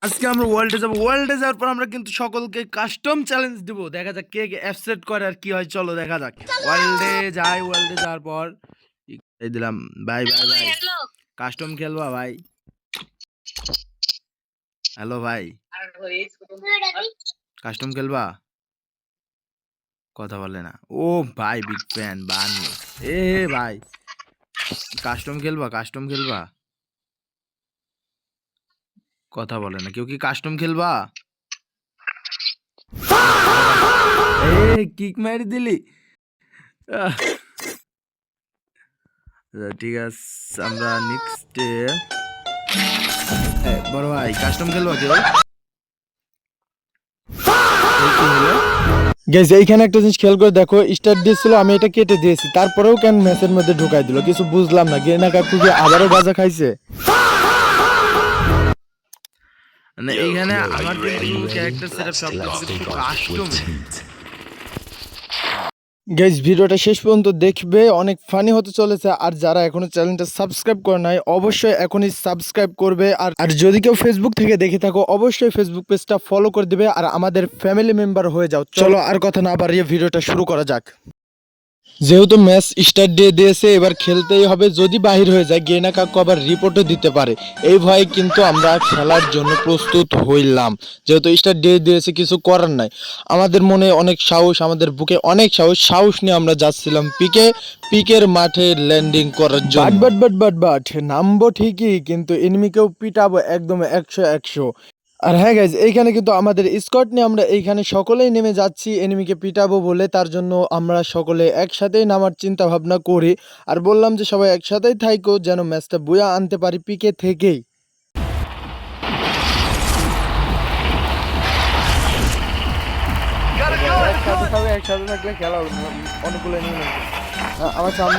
আজকে আমরা ওয়ার্ল্ডে যাবো। ওয়ার্ল্ডে যাওয়ার পর আমরা কিন্তু সকলকে কাস্টম চ্যালেঞ্জ দিব। দেখা যাক কে কে অ্যাপসেট করে আর কি হয়। চলো দেখা যাক। ওয়ার্ল্ডে যাই। ওয়ার্ল্ডে যাওয়ার পর এই দিলাম ভাই ভাই ভাই কাস্টম খেলবা ভাই। হ্যালো ভাই কাস্টম খেলবা? কথা বলে না। ও ভাই বিগ ফ্যান বানু। এ ভাই কাস্টম খেলবা? কাস্টম খেলবা? কথা বলে না। কেউ কি কাস্টম খেলবা? কিক মারি দিলি। ঠিক আছে আমরা নেক্সটে বড় ভাই কাস্টম খেলবা কেউ? গাইস এইখানে একটা জিনিস খেয়াল করে দেখো, স্টার্ট দিয়েছিল, আমি এটা কেটে দিয়েছি, তারপরেও কেন ম্যাচের মধ্যে ঢুকাই দিল, কিছু বুঝলাম না। গেনা কাকু কি আবারও গাঁজা খাইছে? মানে এইখানে আমার কিন্তু ক্যারেক্টার সেটআপ সবকিছু কাস্টম। গাইস ভিডিওটা শেষ পর্যন্ত দেখবে, অনেক ফানি হতে চলেছে। আর যারা এখনো চ্যানেলটা সাবস্ক্রাইব করে নাই অবশ্যই এখনই সাবস্ক্রাইব করবে। আর যদি কেউ ফেসবুক থেকে দেখে থাকো অবশ্যই ফেসবুক পেজটা ফলো করে দিবে আর আমাদের ফ্যামিলি মেম্বার হয়ে যাও। চলো আর কথা না বাড়িয়ে ভিডিওটা শুরু করা যাক। যেহেতু ম্যাচ স্টার্ট দিয়ে দিয়েছে, এবার খেলতেই হবে। যদি বাহির হয়ে যায় গেনা কাকু আবার রিপোর্টও দিতে পারে, এই ভয়ে কিন্তু আমরা খেলার জন্য প্রস্তুত হইলাম। যেহেতু স্টার্ট দিয়ে দিয়েছে কিছু করার নাই। আমাদের মনে অনেক সাহস, আমাদের বুকে অনেক সাহস নিয়ে আমরা যাচ্ছিলাম পিকের মাঠে ল্যান্ডিং করার জন্য। বাট নামবো ঠিকই, কিন্তু এনিমিকেও পিটাবো একদম 100। আর হ্যাঁ গাইজ, এইখানে কিন্তু আমাদের স্কোয়াড নিয়ে আমরা এইখানে সকলেই নেমে যাচ্ছি এনিমিকে পিটাবো বলে। তার জন্য আমরা সকলে একসাথেই নামার চিন্তা ভাবনা করি। আর বললাম যে সবাই একসাথেই থাইকো, যেন ম্যাচটা বুয়া আনতে পারি পিকে থেকেই। একসাথে থাকলে খেলা অনুকূলে নিয়ে আমার সামনে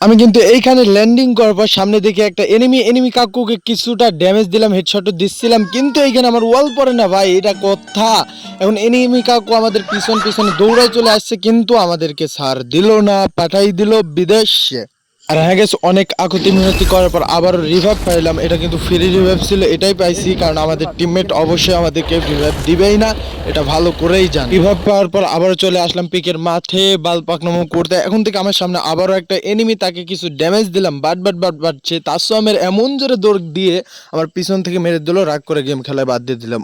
আমি কিন্তু এইখানে ল্যান্ডিং করার পর সামনে দেখে একটা এনিমি কাকুকে কিছুটা ড্যামেজ দিলাম, হেডশটও দিচ্ছিলাম, কিন্তু এইখানে আমার ওয়াল পড়ে না ভাই, এটা কথা। এখন এনিমি কাকু আমাদের পিছনে দৌড়ায় চলে আসছে, কিন্তু আমাদেরকে ছাড় দিল না, পাঠাই দিল বিদেশে। আর হ্যাঁ গেছে, অনেক আকুতি মিনতি করার পর আবারও রিভাইভ পাইলাম। এটা কিন্তু ফ্রি রিভাইভ ছিল, এটাই পাইছি কারণ আমাদের টিমমেট অবশ্যই আমাদেরকে রিভাইভ দিবেই না, এটা ভালো করেই জান। রিভাইভ পাওয়ার পর আবারও চলে আসলাম পিকের মাঠে বাল পাকনামো করতে। এখন থেকে আমার সামনে আবারও একটা এনিমি, তাকে কিছু ড্যামেজ দিলাম, বাট সে তাসমের এমন জোরে দৌড় দিয়ে আমার পিছন থেকে মেরে দিল, রাগ করে গেম খেলায় বাদ দিয়ে দিলাম।